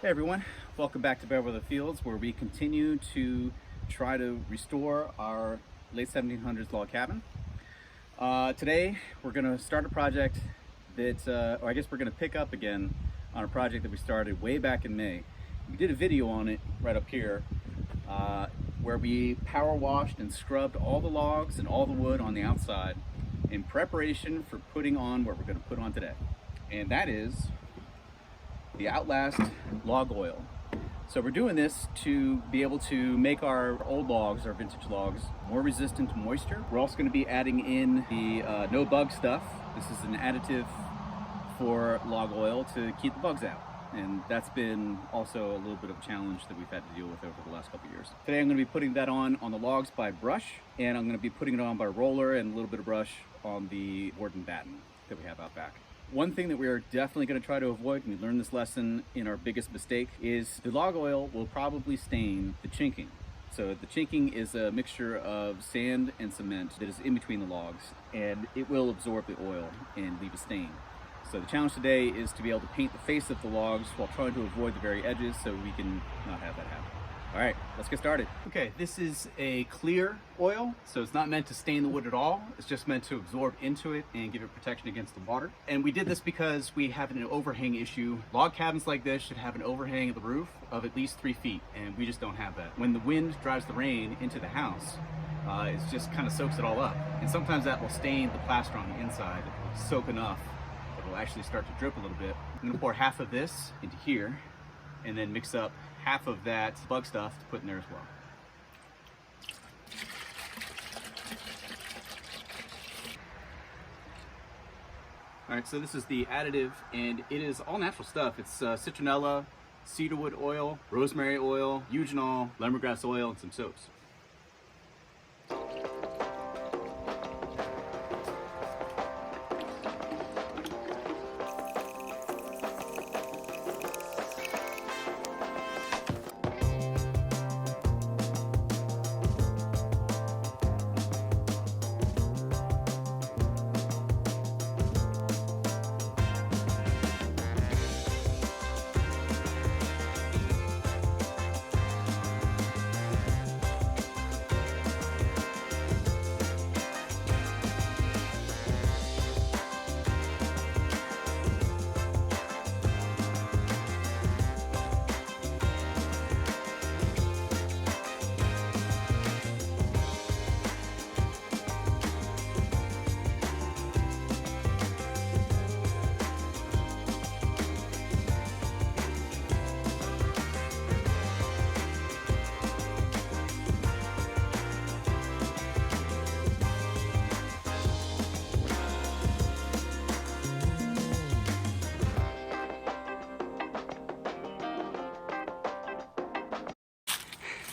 Hey everyone, welcome back to Beverly Fields, where we continue to try to restore our late 1700s log cabin. Today we're going to start a project that, or I guess we're going to pick up again on a project that we started way back in May. We did a video on it right up here where we power washed and scrubbed all the logs and all the wood on the outside in preparation for putting on what we're going to put on today. And that is the Outlast log oil. So we're doing this to be able to make our old logs, our vintage logs, more resistant to moisture. We're also going to be adding in the no bug stuff. This is an additive for log oil to keep the bugs out. And that's been also a little bit of a challenge that we've had to deal with over the last couple of years. Today I'm going to be putting that on the logs by brush, and I'm going to be putting it on by roller and a little bit of brush on the board and batten that we have out back. One thing that we are definitely going to try to avoid, and we learned this lesson in our biggest mistake, is the log oil will probably stain the chinking. So the chinking is a mixture of sand and cement that is in between the logs, and it will absorb the oil and leave a stain. So the challenge today is to be able to paint the face of the logs while trying to avoid the very edges so we can not have that happen. All right, let's get started. Okay, this is a clear oil, so it's not meant to stain the wood at all. It's just meant to absorb into it and give it protection against the water. And we did this because we have an overhang issue. Log cabins like this should have an overhang of the roof of at least 3 feet, and we just don't have that. When the wind drives the rain into the house, it just kind of soaks it all up. And sometimes that will stain the plaster on the inside. It will soak enough that it will actually start to drip a little bit. I'm gonna pour half of this into here and then mix up half of that bug stuff to put in there as well. All right, so this is the additive, and it is all natural stuff. It's citronella, cedarwood oil, rosemary oil, eugenol, lemongrass oil, and some soaps.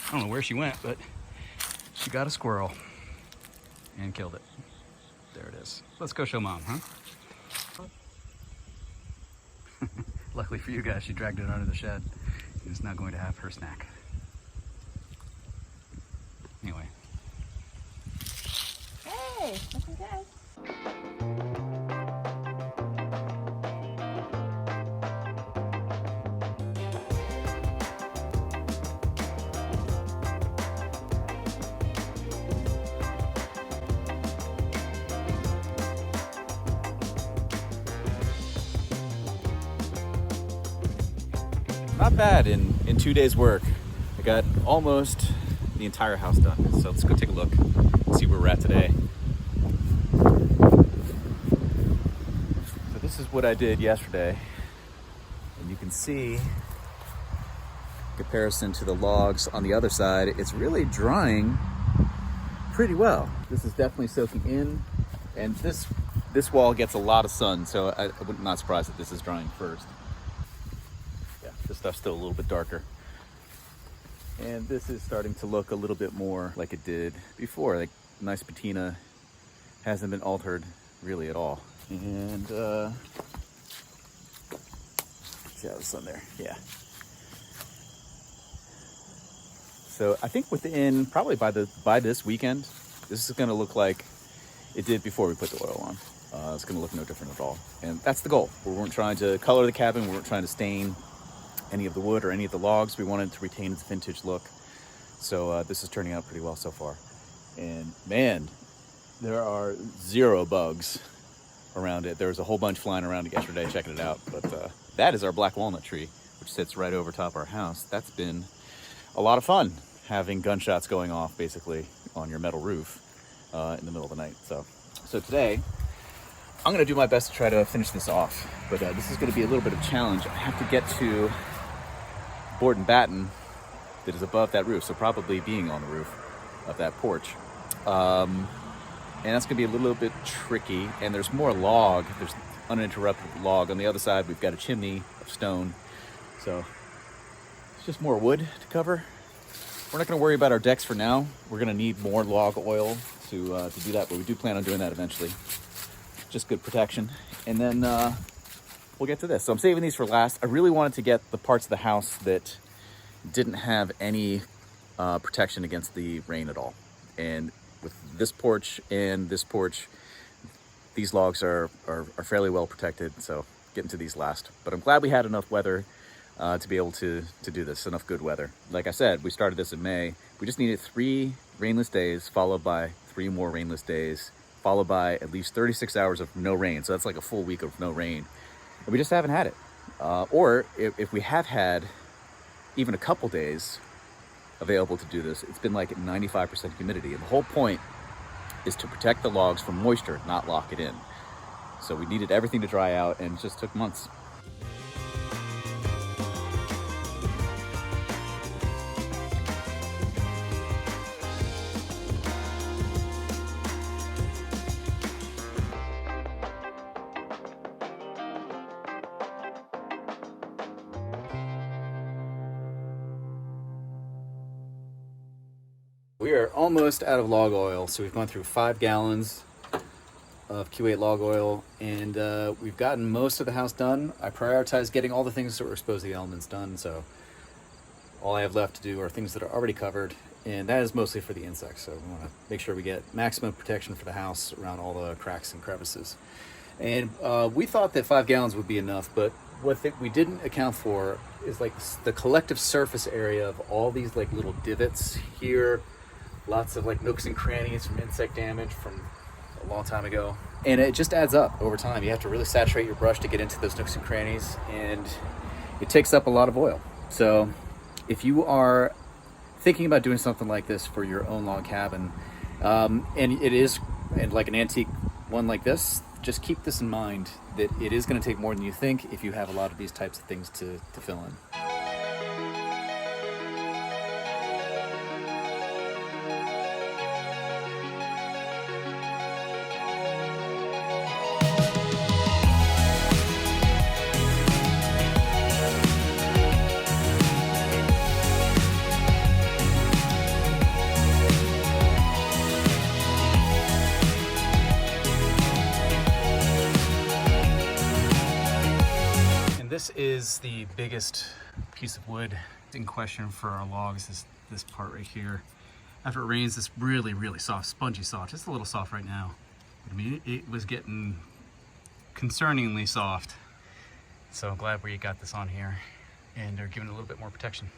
I don't know where she went, but she got a squirrel and killed it. There it is. Let's go show Mom, huh? Luckily for you guys, she dragged it under the shed and is now going to have her snack. Anyway. Hey, looking good. Not bad in 2 days work. I got almost the entire house done. So let's go take a look and see where we're at today. So this is what I did yesterday. And you can see, in comparison to the logs on the other side, it's really drying pretty well. This is definitely soaking in, and this wall gets a lot of sun, so I'm not surprised that this is drying first. This stuff's still a little bit darker. And this is starting to look a little bit more like it did before. Like nice patina, hasn't been altered really at all. And see how the sun there, yeah. So I think within, probably by this weekend, this is gonna look like it did before we put the oil on. It's gonna look no different at all. And that's the goal. We weren't trying to color the cabin, we weren't trying to stain any of the wood or any of the logs. We wanted to retain its vintage look. So this is turning out pretty well so far. And man, there are 0 bugs around it. There was a whole bunch flying around it yesterday checking it out. But that is our black walnut tree, which sits right over top our house. That's been a lot of fun, having gunshots going off basically on your metal roof in the middle of the night. So today, I'm gonna do my best to try to finish this off. But this is gonna be a little bit of a challenge. I have to get to board and batten that is above that roof, so probably being on the roof of that porch. And that's gonna be a little bit tricky. And there's more log, there's uninterrupted log. On the other side, we've got a chimney of stone. So it's just more wood to cover. We're not gonna worry about our decks for now. We're gonna need more log oil to do that, but we do plan on doing that eventually. Just good protection. And then we'll get to this. So I'm saving these for last. I really wanted to get the parts of the house that didn't have any protection against the rain at all. And with this porch and this porch, these logs are fairly well protected, so getting to these last. But I'm glad we had enough weather to be able to do this, enough good weather. Like I said, we started this in May. We just needed 3 rainless days, followed by 3 more rainless days, followed by at least 36 hours of no rain. So that's like a full week of no rain. And we just haven't had it. Or if we have had even a couple days available to do this, it's been like at 95% humidity. And the whole point is to protect the logs from moisture, not lock it in. So we needed everything to dry out, and it just took months. We are almost out of log oil, so we've gone through 5 gallons of Q8 log oil, and we've gotten most of the house done. I prioritized getting all the things that were exposed to the elements done, so all I have left to do are things that are already covered, and that is mostly for the insects. So we want to make sure we get maximum protection for the house around all the cracks and crevices. And we thought that 5 gallons would be enough, but what we didn't account for is like the collective surface area of all these like little divots here. Lots of like nooks and crannies from insect damage from a long time ago. And it just adds up over time. You have to really saturate your brush to get into those nooks and crannies, and it takes up a lot of oil. So if you are thinking about doing something like this for your own log cabin, and it is like an antique one like this, just keep this in mind that it is going to take more than you think if you have a lot of these types of things to fill in. This is the biggest piece of wood in question for our logs, this part right here. After it rains, it's really, really soft, spongy soft. It's a little soft right now. But I mean, it was getting concerningly soft. So I'm glad we got this on here and are giving it a little bit more protection.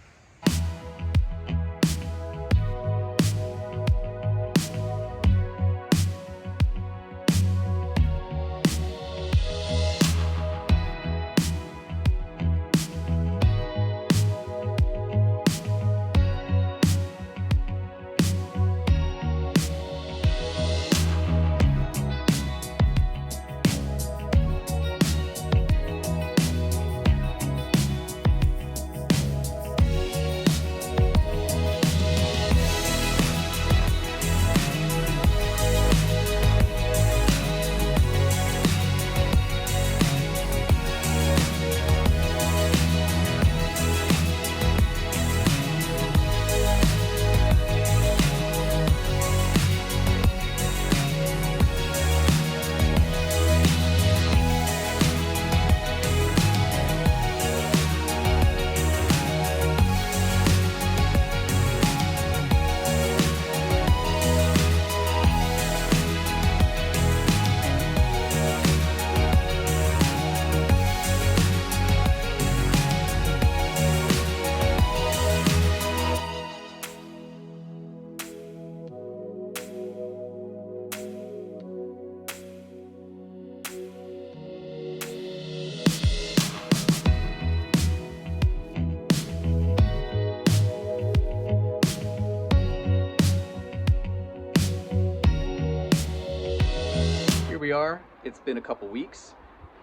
we are. It's been a couple weeks,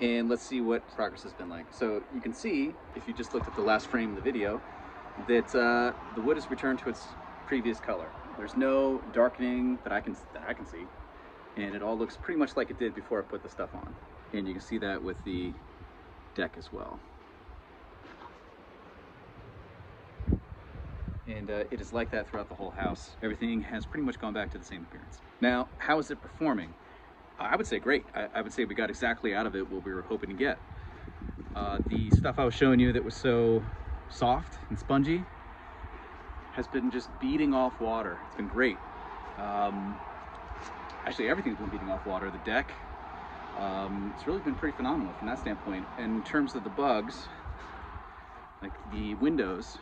and let's see what progress has been like. So you can see, if you just looked at the last frame of the video, that the wood has returned to its previous color. There's no darkening that I can see, and it all looks pretty much like it did before I put the stuff on. And you can see that with the deck as well. And it is like that throughout the whole house. Everything has pretty much gone back to the same appearance. Now, how is it performing? I would say great. I would say we got exactly out of it what we were hoping to get. The stuff I was showing you that was so soft and spongy has been just beating off water. It's been great. Actually, everything's been beating off water. The deck, it's really been pretty phenomenal from that standpoint. And in terms of the bugs, like the windows,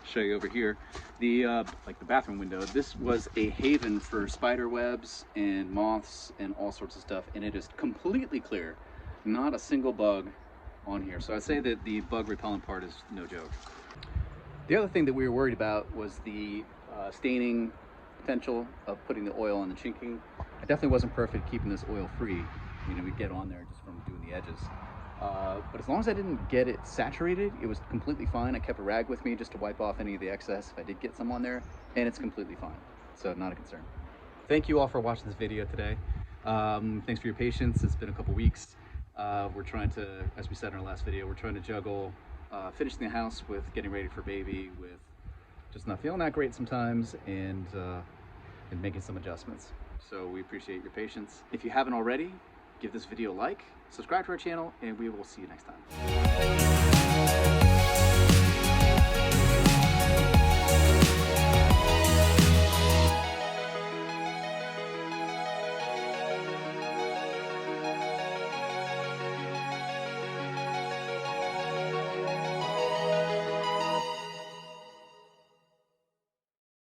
show you over here, the like the bathroom window, this was a haven for spider webs and moths and all sorts of stuff, and it is completely clear, not a single bug on here. So I'd say that the bug repellent part is no joke. The other thing that we were worried about was the staining potential of putting the oil on the chinking. I definitely wasn't perfect keeping this oil free. You know, we get on there just from doing the edges. But as long as I didn't get it saturated, it was completely fine. I kept a rag with me just to wipe off any of the excess if I did get some on there, and it's completely fine. So not a concern. Thank you all for watching this video today. Thanks for your patience. It's been a couple weeks. We're trying to, as we said in our last video, we're trying to juggle finishing the house with getting ready for baby, with just not feeling that great sometimes, and making some adjustments. So we appreciate your patience. If you haven't already, give this video a like, subscribe to our channel, and we will see you next time.